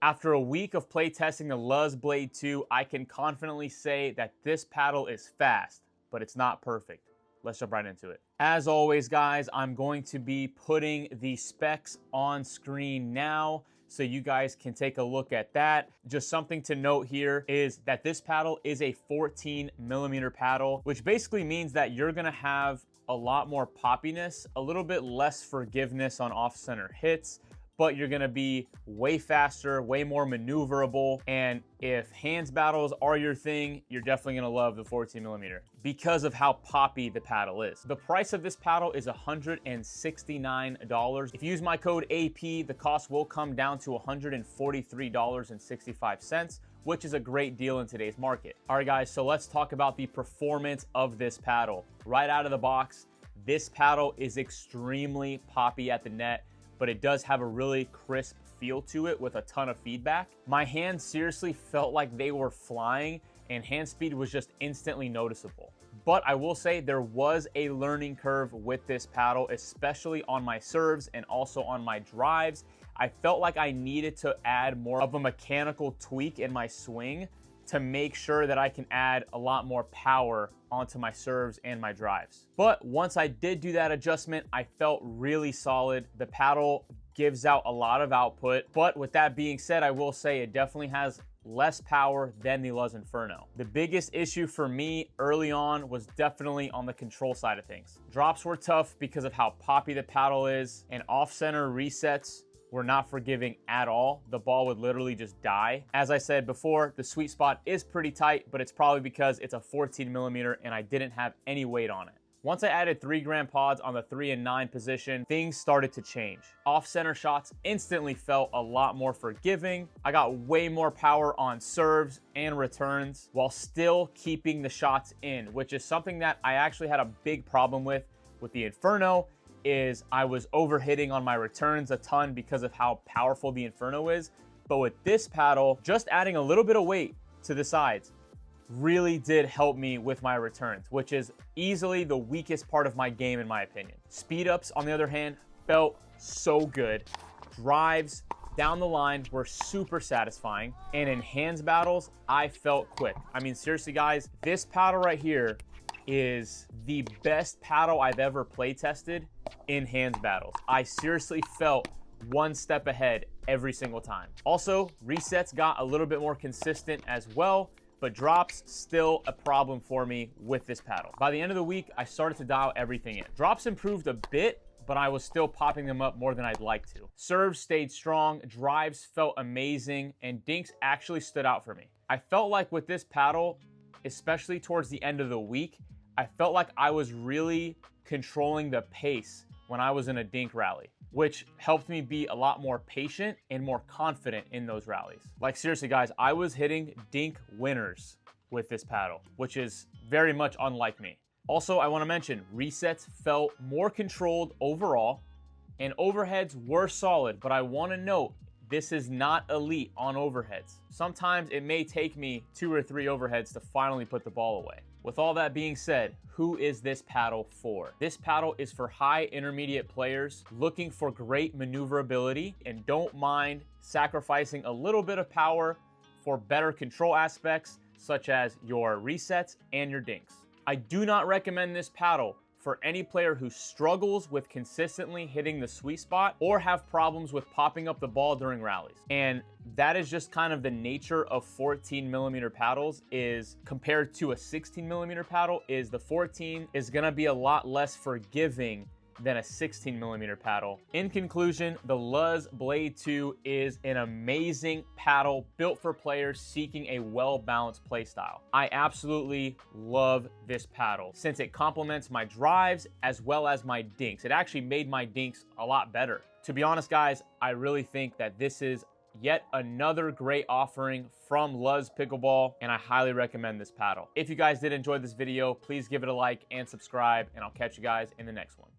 After a week of play testing the Luzz Blade 2, I can confidently say that this paddle is fast, but it's not perfect. Let's jump right into it. As always, guys, I'm going to be putting the specs on screen now so you guys can take a look at that. Just something to note here is that this paddle is a 14mm paddle, which basically means that you're gonna have a lot more poppiness, a little bit less forgiveness on off-center hits, but you're gonna be way faster, way more maneuverable. And if hands battles are your thing, you're definitely gonna love the 14mm because of how poppy the paddle is. The price of this paddle is $169. If you use my code AP, the cost will come down to $143.65, which is a great deal in today's market. All right, guys, so let's talk about the performance of this paddle. Right out of the box, this paddle is extremely poppy at the net, but it does have a really crisp feel to it with a ton of feedback. My hands seriously felt like they were flying, and hand speed was just instantly noticeable. But I will say there was a learning curve with this paddle, especially on my serves and also on my drives. I felt like I needed to add more of a mechanical tweak in my swing to make sure that I can add a lot more power onto my serves and my drives. But once I did do that adjustment, I felt really solid. The paddle gives out a lot of output, but with that being said, I will say it definitely has less power than the Luzz Inferno. The biggest issue for me early on was definitely on the control side of things. Drops were tough because of how poppy the paddle is, and off-center resets were not forgiving at all. The ball would literally just die. As I said before, the sweet spot is pretty tight, but it's probably because it's a 14mm and I didn't have any weight on it. Once I added 3-gram pods on the 3 and 9 position, things started to change. Off-center shots instantly felt a lot more forgiving. I got way more power on serves and returns while still keeping the shots in, which is something that I actually had a big problem with the Inferno. Is I was overhitting on my returns a ton because of how powerful the Inferno is. But with this paddle, just adding a little bit of weight to the sides really did help me with my returns, which is easily the weakest part of my game in my opinion. Speed ups, on the other hand, felt so good. Drives down the line were super satisfying. And in hands battles, I felt quick. I mean, seriously, guys, this paddle right here is the best paddle I've ever play tested in hands battles. I seriously felt one step ahead every single time. Also, resets got a little bit more consistent as well, but drops still a problem for me with this paddle. By the end of the week, I started to dial everything in. Drops improved a bit, but I was still popping them up more than I'd like to. Serves stayed strong, drives felt amazing, and dinks actually stood out for me. I felt like with this paddle, especially towards the end of the week, I felt like I was really controlling the pace when I was in a dink rally, which helped me be a lot more patient and more confident in those rallies. Like seriously, guys, I was hitting dink winners with this paddle, which is very much unlike me. Also, I want to mention resets felt more controlled overall and overheads were solid, but I want to note this is not elite on overheads. Sometimes it may take me 2 or 3 overheads to finally put the ball away. With all that being said, who is this paddle for? This paddle is for high intermediate players looking for great maneuverability and don't mind sacrificing a little bit of power for better control aspects such as your resets and your dinks. I do not recommend this paddle for any player who struggles with consistently hitting the sweet spot or have problems with popping up the ball during rallies. And that is just kind of the nature of 14mm paddles, is compared to a 16mm paddle, is the 14 is gonna be a lot less forgiving than a 16mm paddle. In conclusion, the Luzz Blade 2 is an amazing paddle built for players seeking a well-balanced play style. I absolutely love this paddle since it complements my drives as well as my dinks. It actually made my dinks a lot better. To be honest, guys, I really think that this is yet another great offering from Luzz Pickleball, and I highly recommend this paddle. If you guys did enjoy this video, please give it a like and subscribe, and I'll catch you guys in the next one.